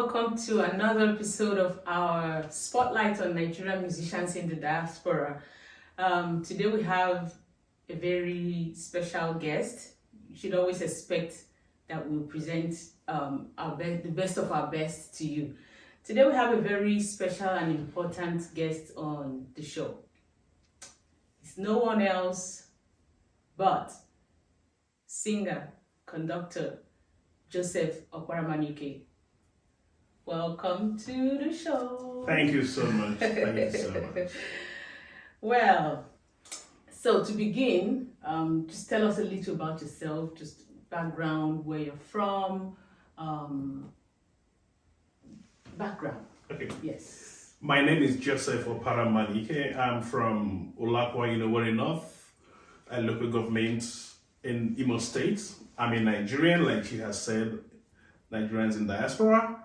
welcome to another episode of our Spotlight on Nigerian Musicians in the Diaspora. Today we have a very special guest. You should always expect that we'll present the best of our best to you. Today we have a very special and important guest on the show. It's no one else but singer, conductor, Joseph Oparamanuike. Welcome to the show. Thank you so much. Thank you so much. Well, so to begin, just tell us a little about yourself, just background, where you're from, background. Okay. Yes. My name is Joseph Oparamanuike. I'm from Olakwa, Inowari North, a local government in Imo State. I'm a Nigerian, like she has said, Nigerians in diaspora.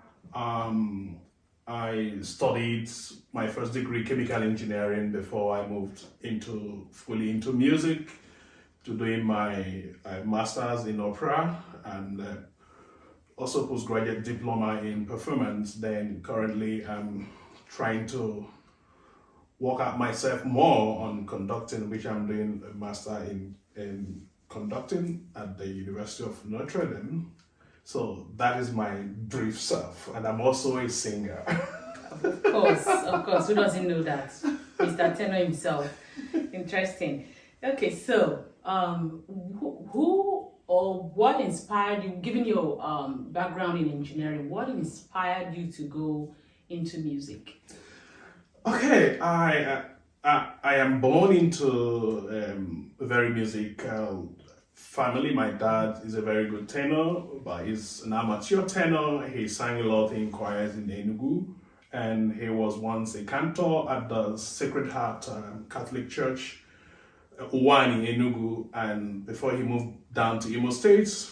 I studied my first degree chemical engineering before I moved fully into music, to doing my master's in opera and also Post Graduate Diploma in performance. Then currently I'm trying to work out myself more on conducting, which I'm doing a master in conducting at the University of Notre Dame. So that is my brief self, and I'm also a singer. Of course. Who doesn't know that? Mr. Tenor himself. Interesting. Okay, so who or what inspired you, given your background in engineering, what inspired you to go into music? Okay, I am born into a very musical family. My dad is a very good tenor, but he's an amateur tenor. He sang a lot in choirs in Enugu, and he was once a cantor at the Sacred Heart Catholic Church, Uwani, Enugu, and before he moved down to Imo State.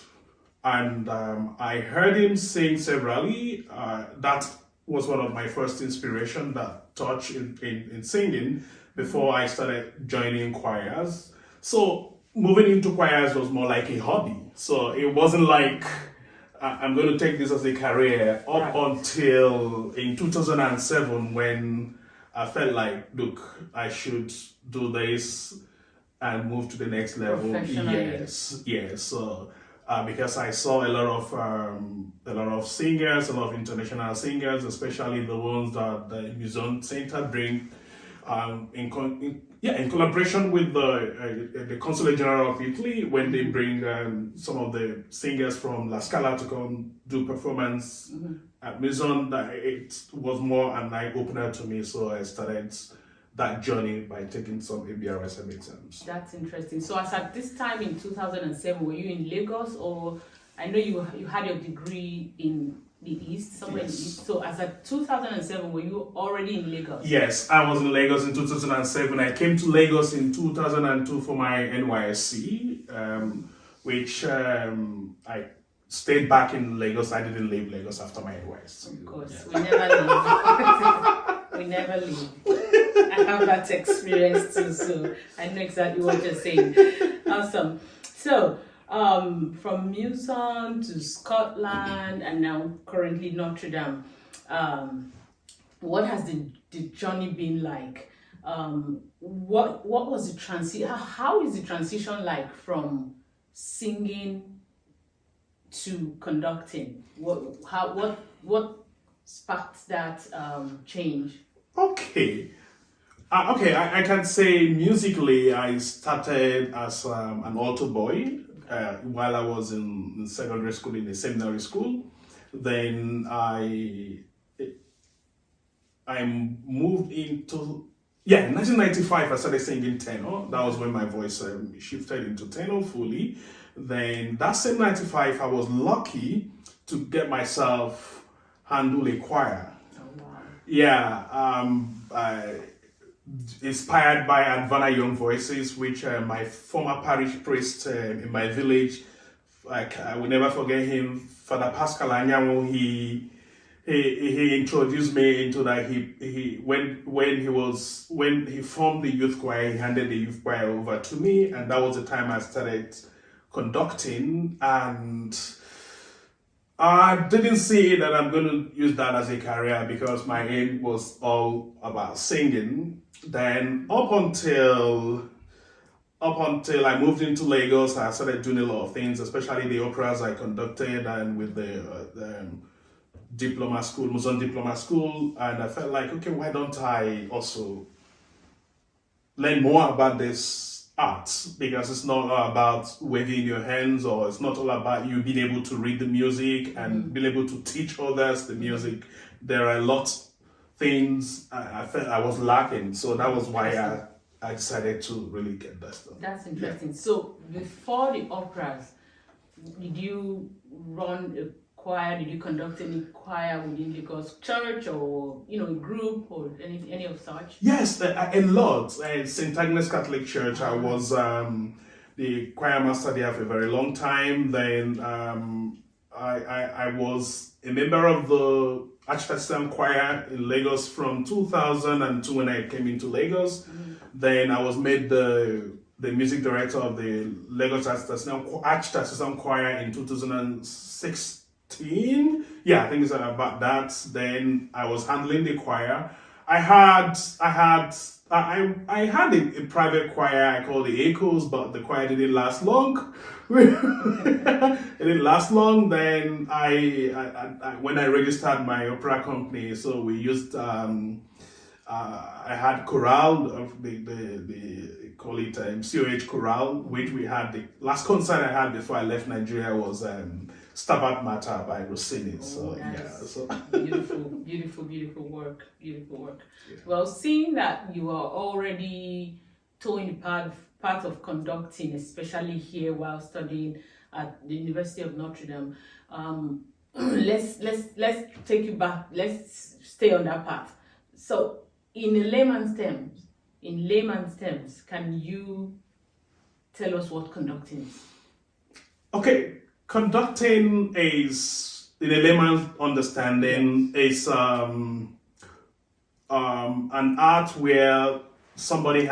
And I heard him sing severally. That was one of my first inspiration, that touch in singing, before I started joining choirs. So moving into choirs was more like a hobby. So it wasn't like I'm going to take this as a career up until in 2007, when I felt like, look, I should do this and move to the next level. Yes. So because I saw a lot of singers, a lot of international singers, especially the ones that the MUSON Center bring in collaboration with the Consulate General of Italy, when they bring some of the singers from La Scala to come do performance at MUSON. That it was more an eye-opener to me, so I started that journey by taking some DipABRSM exams. That's interesting. So as at this time in 2007, were you in Lagos, or I know you had your degree in the East, somewhere Yes. in the East. So as at 2007, were you already in Lagos? Yes, I was in Lagos in 2007. I came to Lagos in 2002 for my NYSC, which I stayed back in Lagos. I didn't leave Lagos after my NYSC. Of course, we never leave. We never leave. I have that experience too, so I know exactly what you're saying. Awesome. So, from MUSON to Scotland and now currently Notre Dame, what has the journey been like? What was the transition? How is the transition like from singing to conducting? What sparked that change? Okay. I can say musically, I started as an alto boy while I was in secondary school, in a seminary school. Then I moved into, in 1995 I started singing tenor. That was when my voice shifted into tenor fully. Then that same 95 I was lucky to get myself handle a choir. Oh, wow. Yeah, inspired by Advana Young Voices, which my former parish priest in my village, I will never forget him, Father Pascal Anyanwu. He introduced me into that. When he formed the youth choir, he handed the youth choir over to me, and that was the time I started conducting. And I didn't see that I'm going to use that as a career because my aim was all about singing. Then up until I moved into Lagos, I started doing a lot of things, especially the operas I conducted and with the diploma school, MUSON diploma school, and I felt like, okay, why don't I also learn more about this art? Because it's not all about waving your hands, or it's not all about you being able to read the music and being able to teach others the music. There are a lot of things I felt I was lacking, so that was why I decided to really get that stuff. That's interesting. Yeah. So before the operas, did you run a choir? Did you conduct any choir within Lagos Church, or a group, or any of such? Yes, a lot. At St. Agnes Catholic Church, I was the choir master there for a very long time. Then I was a member of the Archdiocesan Choir in Lagos from 2002 when I came into Lagos. Then I was made the music director of the Lagos Archdiocesan Choir in 2016. Yeah, I think it's about that. Then I was handling the choir. I had a private choir I called the Echoes, but the choir didn't last long. It didn't last long. Then I when I registered my opera company, so we used I had chorale of the call it COH chorale, which we had. The last concert I had before I left Nigeria was Stabat Mater by Rossini. Beautiful work. Yeah. Well, seeing that you are already towing the part of conducting, especially here while studying at the University of Notre Dame, let's take you back. Let's stay on that path. So, in layman's terms, can you tell us what conducting is? Okay, conducting is, in a layman's understanding, is an art where somebody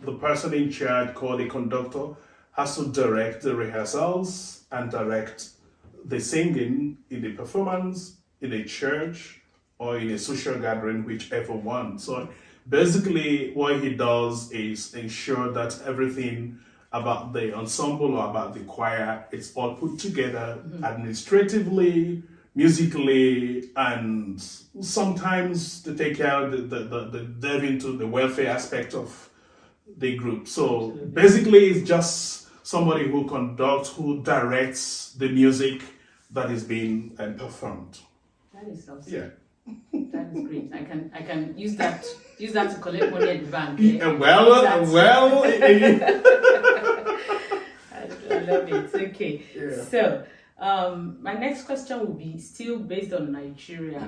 the person in charge, called a conductor, has to direct the rehearsals and direct the singing in the performance, in a church, or in a social gathering, whichever one. So basically what he does is ensure that everything about the ensemble or about the choir, it's all put together administratively, musically, and sometimes to take care of the delve into the welfare aspect of the group. So basically it's just somebody who conducts, who directs the music that is being performed. That is awesome. Yeah. That is great. I can use that to collect money at the bank. Yeah, I love it. Okay. Yeah. So my next question will be still based on Nigeria.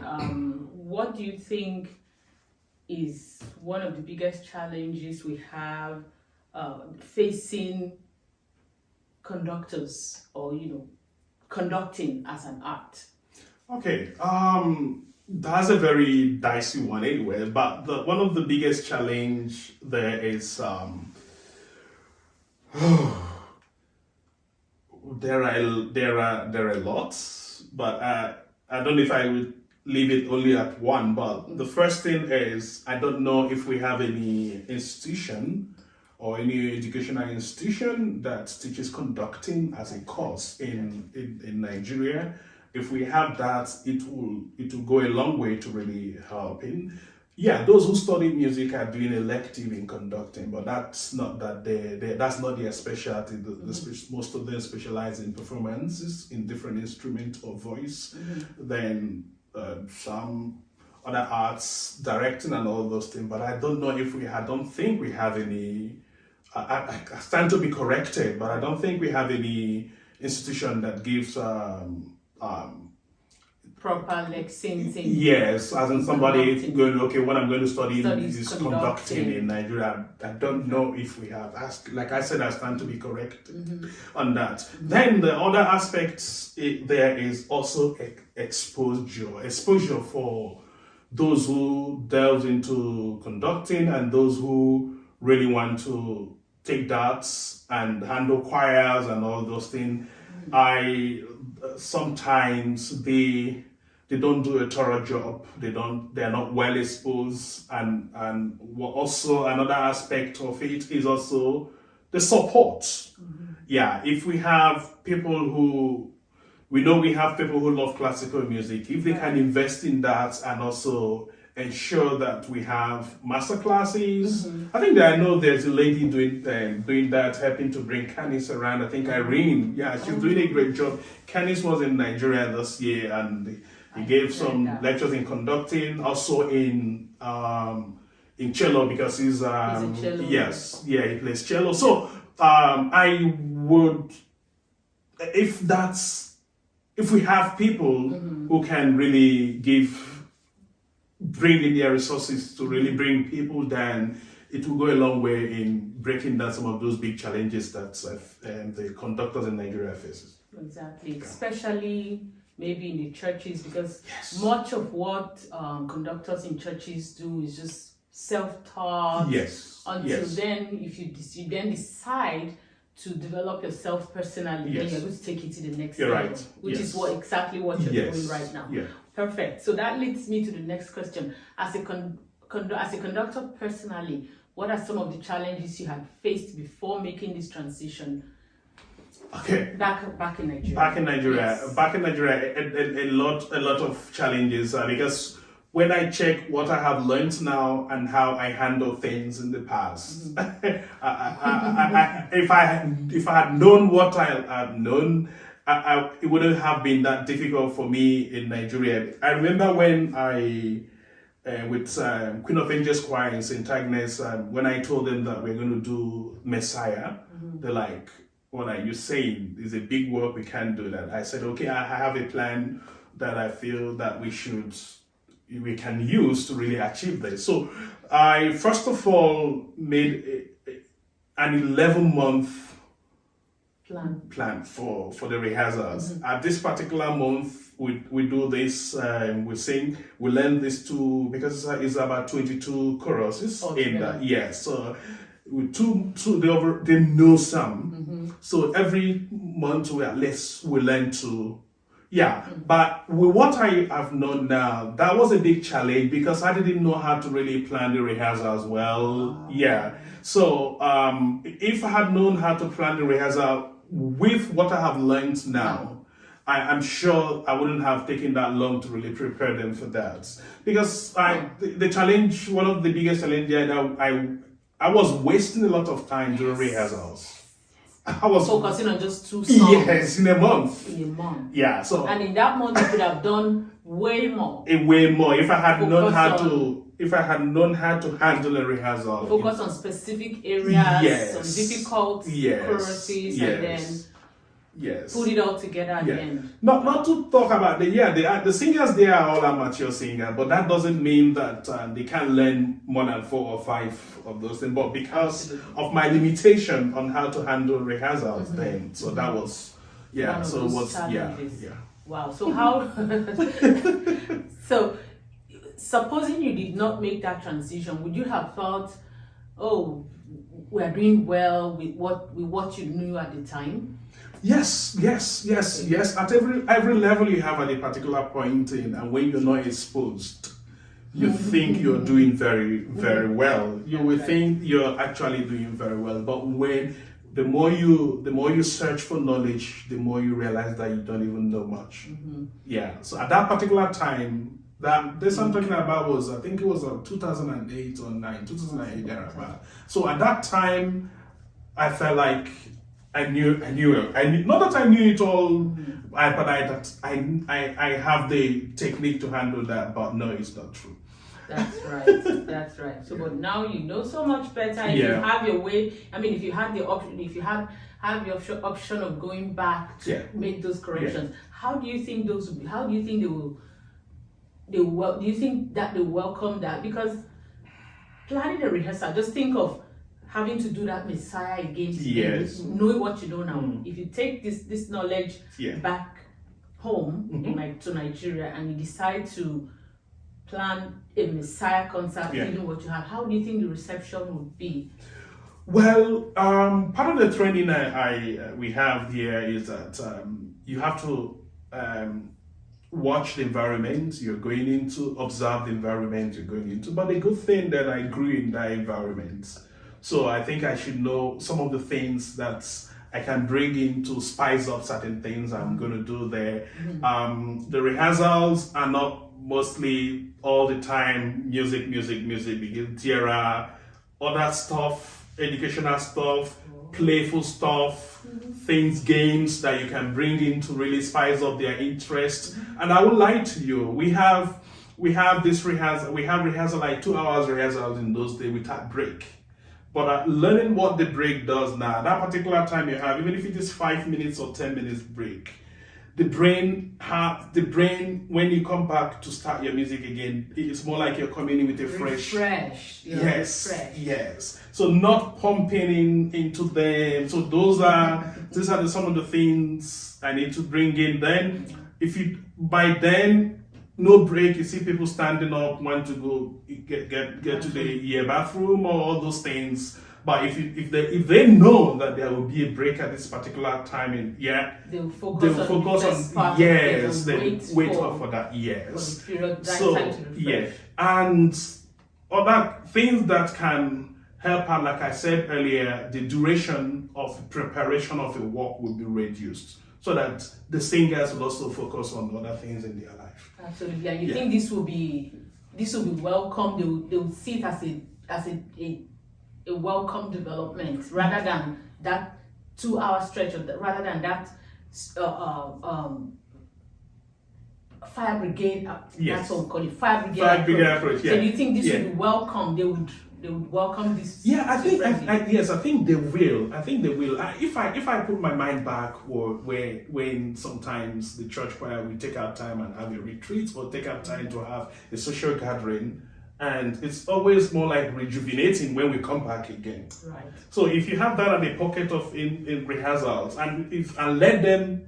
What do you think is one of the biggest challenges we have facing conductors, or conducting as an art? Okay. That's a very dicey one anyway, but one of the biggest challenge there is there are lots, but I don't know if I would leave it only at one. But the first thing is, I don't know if we have any institution or any educational institution that teaches conducting as a course in Nigeria. If we have that, it will go a long way to really helping. Yeah, those who study music are doing elective in conducting, but that's not that's not their specialty. Most of them specialize in performances in different instruments or voice. Then some other arts, directing and all those things. But I don't know if I don't think we have any. I stand to be corrected, but I don't think we have any institution that gives proper singing. Yes, as in somebody going, okay, what I'm going to study is conducting in Nigeria. I don't know if we have. Like I said, I stand to be correct on that. Then the other aspects, there is also exposure for those who delve into conducting and those who really want to take that and handle choirs and all those things. Sometimes they don't do a thorough job. They're not well exposed, and also another aspect of it is also the support. Yeah, if we have people who we have people who love classical music, if they can invest in that and also ensure that we have master classes. I think that I know there's a lady doing that, helping to bring Canis around. I think Irene, she's doing a great job. Canis was in Nigeria this year, and he gave some lectures in conducting, also in cello, because he's a cello. Yes, he plays cello. So I would, if we have people who can really bring in their resources to really bring people down, it will go a long way in breaking down some of those big challenges that the conductors in Nigeria faces. Exactly, especially maybe in the churches, because much of what conductors in churches do is just self-taught. Until then, if you then decide to develop yourself personally, then you're going to take it to the next level, which is exactly what you're doing right now. Perfect. So that leads me to the next question. As a conductor personally, what are some of the challenges you had faced before making this transition? Okay. Back in Nigeria. Back in Nigeria, a lot of challenges, because when I check what I have learned now and how I handle things in the past, if I had known what I had known, it wouldn't have been that difficult for me in Nigeria. I remember when with Queen of Angels Choir in St. Agnes, when I told them that we're going to do Messiah, they're like, "What are you saying? It's a big work, we can't do that." I said, "Okay, I have a plan that I feel that we can use to really achieve this." So I first of all made an 11-month plan for the rehearsals. At this particular month, we do this, we sing, we learn this because it's about 22 choruses in that. So with they know some. So every month we learn to. But with what I have known now, that was a big challenge because I didn't know how to really plan the rehearsals well. So if I had known how to plan the rehearsal with what I have learned now, I'm sure I wouldn't have taken that long to really prepare them for that. Because the challenge, one of the biggest challenges, I was wasting a lot of time during rehearsals. I was focusing on just 2 songs. Yes, in a month. Yeah. So and in that month you could have done way more. Way more if I had known how to handle a rehearsal. Focus on specific areas, some difficult choruses, and then put it all together at the end. Not to talk about the singers. They are all amateur singers, but that doesn't mean that they can't learn more than 4 or 5 of those things. But because of my limitation on how to handle rehearsals, then that was so it was challenges. Wow. So how? So supposing you did not make that transition, would you have felt, "Oh, we are doing well with what you knew at the time"? Yes. At every level you have at a particular point in, and when you're not exposed, you think you're doing very, very well. You will think you're actually doing very well, but the more you search for knowledge, the more you realize that you don't even know much. So at that particular time, this I'm talking about was, I think it was 2008 or 2008 thereabout. So at that time, I felt like I knew not that I knew it all, but I have the technique to handle that. But no, it's not true. That's right. So, but now you know so much better. If you have your way, if you had the option, if you have the option of going back to make those corrections, how do you think those will be? How do you think do you think that they welcome that? Because planning a rehearsal, just think of having to do that Messiah again, knowing what you know now. If you take this knowledge back home to Nigeria and you decide to plan a Messiah concert, even what you have, how do you think the reception would be? Well, part of the training we have here is that you have to watch the environment you're going into, observe the environment you're going into. But the good thing that I grew in that environment, so I think I should know some of the things that I can bring in to spice up certain things I'm going to do there. The rehearsals are not mostly all the time music, because there are other stuff, educational stuff, playful stuff, things, games that you can bring in to really spice up their interest. And I will lie to you, we have this rehearsal, like 2 hours rehearsals in those days without break. But learning what the break does now, that particular time you have, even if it is 5 minutes or 10 minutes break, the brain, when you come back to start your music again, it's more like you're coming in with a fresh. Yes. So not pumping into them. So these are some of the things I need to bring in. Then, by then, no break, you see people standing up, want to go get to the bathroom or all those things. But if they know that there will be a break at this particular time, they'll focus on wait for that. Yes. And other things that can help out, like I said earlier, the duration of preparation of a work will be reduced, so that the singers will also focus on other things in their life. Absolutely, and you think this will be welcome? They will see it as a welcome development rather than that 2-hour stretch rather than that fire brigade. That's what we call it, fire brigade approach. So you think this will be welcome? They would welcome this. I think they will. If I put my mind back, when sometimes the church choir will take out time and have a retreat, or take out time to have a social gathering, and it's always more like rejuvenating when we come back again. Right. So if you have that at a pocket of in rehearsals, and let them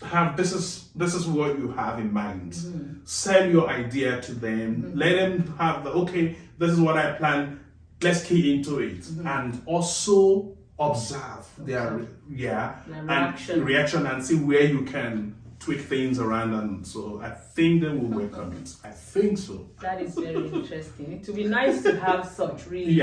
have this is what you have in mind. Sell your idea to them. Let them have this is what I plan. Let's key into it, and also observe their reaction and see where you can tweak things around, and so I think they will welcome it. I think so. That is very interesting. It would be nice to have such, really.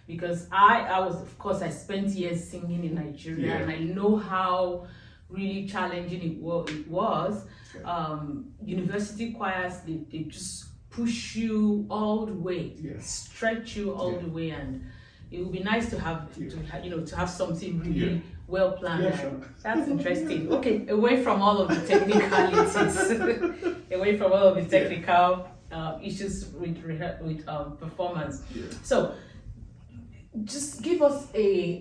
Because I spent years singing in Nigeria, and I know how really challenging it was. University choirs, they just push you all the way, stretch you all the way, and it would be nice to have to have something really well planned. That's interesting. Okay, away from all of the technicalities, away from all of the technical issues with performance. So, just give us a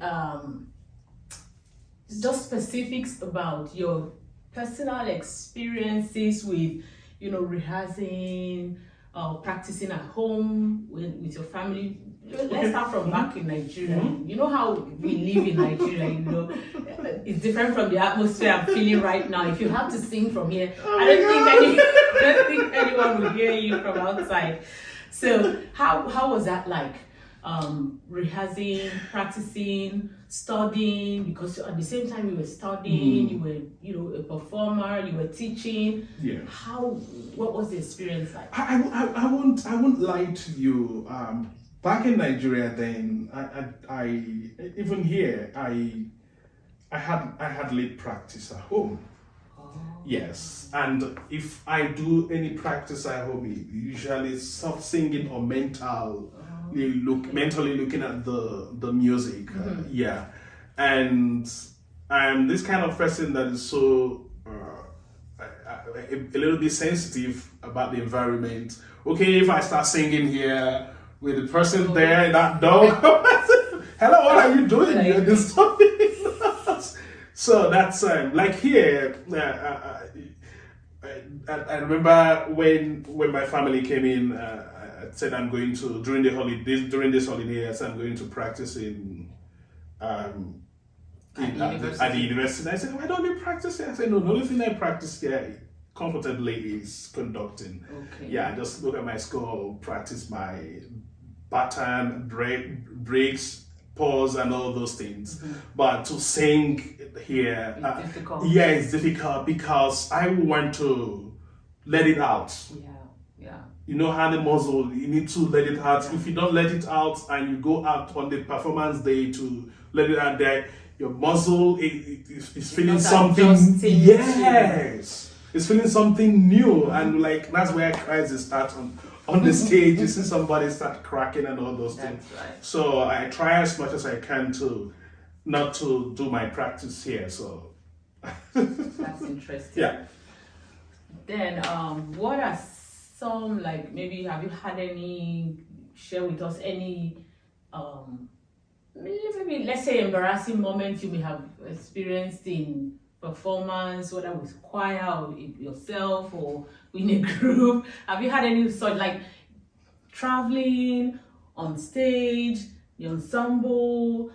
just specifics about your personal experiences with rehearsing, practicing at home with your family. Let's start from back in Nigeria. You know how we live in Nigeria, it's different from the atmosphere I'm feeling right now. If you have to sing from here, I don't think anyone will hear you from outside. So how was that like? Rehearsing, practicing, studying, because at the same time you were studying, you were a performer, you were teaching. What was the experience like? I won't lie to you. Back in Nigeria, then I even here I had lead practice at home. Yes, and if I do any practice at home, usually soft singing or mentally looking at the music. And I'm this kind of person that is so a little bit sensitive about the environment. Okay, if I start singing here with the person there, that dog, hello, what are you doing here? This stuff. So that's like here. I remember when my family came in. I said I'm going to during this holiday. I said I'm going to practice at the university. I said, why don't you practice here? I said, no, the only thing I practice here comfortably is conducting. I just look at my score, practice my pattern, breaks, pause and all those things. But to sing here, It's difficult. yeah, it's difficult because I want to let it out. Yeah. You know how the muscle, you need to let it out. If you don't let it out and you go out on the performance day to let it out there, your muscle is feeling something. Yes, it's feeling something new, and like that's where crisis starts on the stage. You see somebody start cracking and all those things. That's right. So I try as much as I can to not to do my practice here. So That's interesting. yeah. Then, what are some, like, maybe have you had any, share with us any, maybe let's say embarrassing moments you may have experienced in performance, whether with choir or yourself or in a group? Have you had any sort, like traveling, on stage, the ensemble,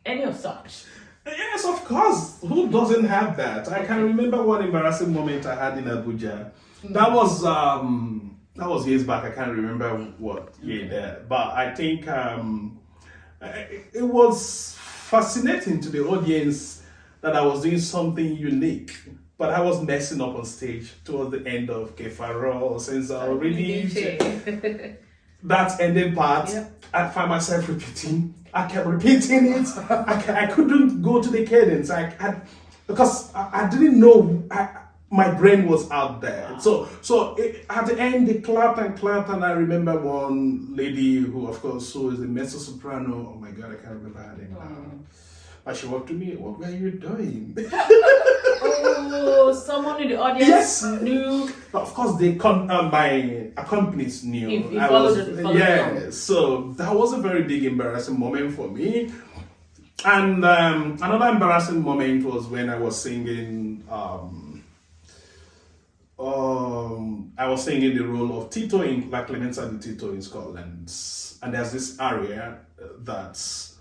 any of such? Yes, of course. Who doesn't have that? I can remember one embarrassing moment I had in Abuja. That was years back. I can't remember what year there, but I think it was fascinating to the audience that I was doing something unique. But I was messing up on stage towards the end of Kefaro, since I already that ending part. Yeah. I found myself repeating. I kept repeating it. I couldn't go to the cadence. Because I didn't know. My brain was out there. Wow. So at the end they clapped, and I remember one lady who, of course, who is a mezzo soprano. Oh my God, I can't remember her name now. But she walked to me. What were you doing? Oh, someone in the audience Yes. knew. But of course, my accompanist knew. He I followed was, it, followed yeah. along. So that was a very big embarrassing moment for me. And another embarrassing moment was when I was singing. I was singing the role of Tito in La Clemenza di Tito in Scotland, and there's this area that's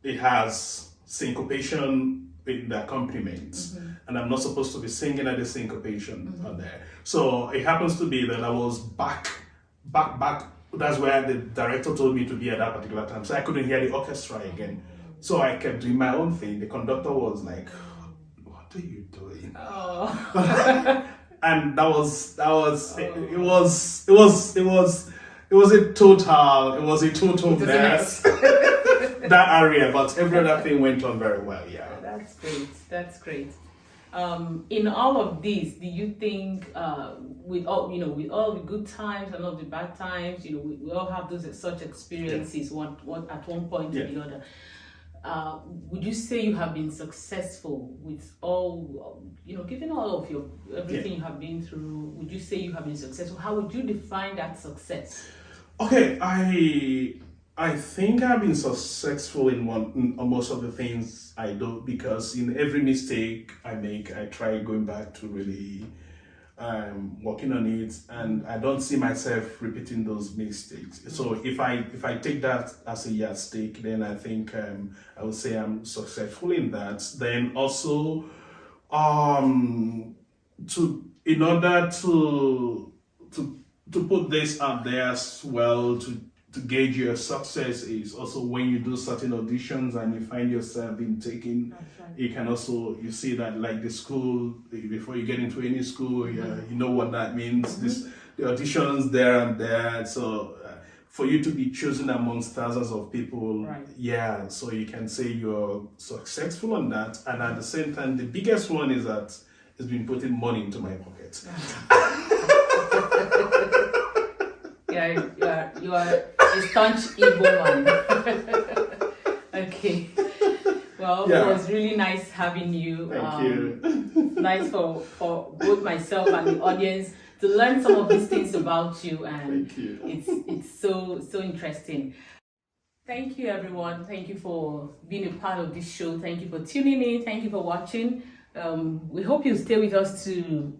it has syncopation in the accompaniment, and I'm not supposed to be singing at the syncopation on there. So it happens to be that I was back. That's where the director told me to be at that particular time, so I couldn't hear the orchestra again. So I kept doing my own thing. The conductor was like, "What are you doing?" Oh. And it was a total mess. That area, but every other thing went on very well. Yeah. That's great. In all of this, do you think, with all the good times and all the bad times, we all have those such experiences, one at one point or the other. Would you say you have been successful with all, given all of everything you have been through? Would you say you have been successful? How would you define that success? Okay, I think I've been successful in most of the things I do, because in every mistake I make, I try going back to really working on it, and I don't see myself repeating those mistakes. So if I take that as a yardstick, then I think I would say I'm successful in that. Then also, in order to put this out there as well, to gauge your success is also when you do certain auditions and you find yourself being taken. Right. You can also, you see that like the school, before you get into any school, you know what that means. The auditions there and there. So for you to be chosen amongst thousands of people, right. So you can say you're successful on that. And at the same time, the biggest one is that it's been putting money into my pocket. You are a staunch Igbo man. Okay. Well, it was really nice having you. Thank you. Nice for both myself and the audience to learn some of these things about you, and Thank you. It's so interesting. Thank you, everyone. Thank you for being a part of this show. Thank you for tuning in. Thank you for watching. We hope you stay with us to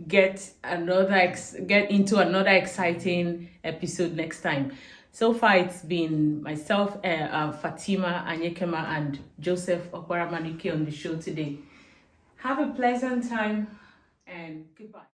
get into another exciting episode next time. So far, it's been myself, Fatima Anyekema, and Joseph Oparamanuike on the show today. Have a pleasant time and goodbye.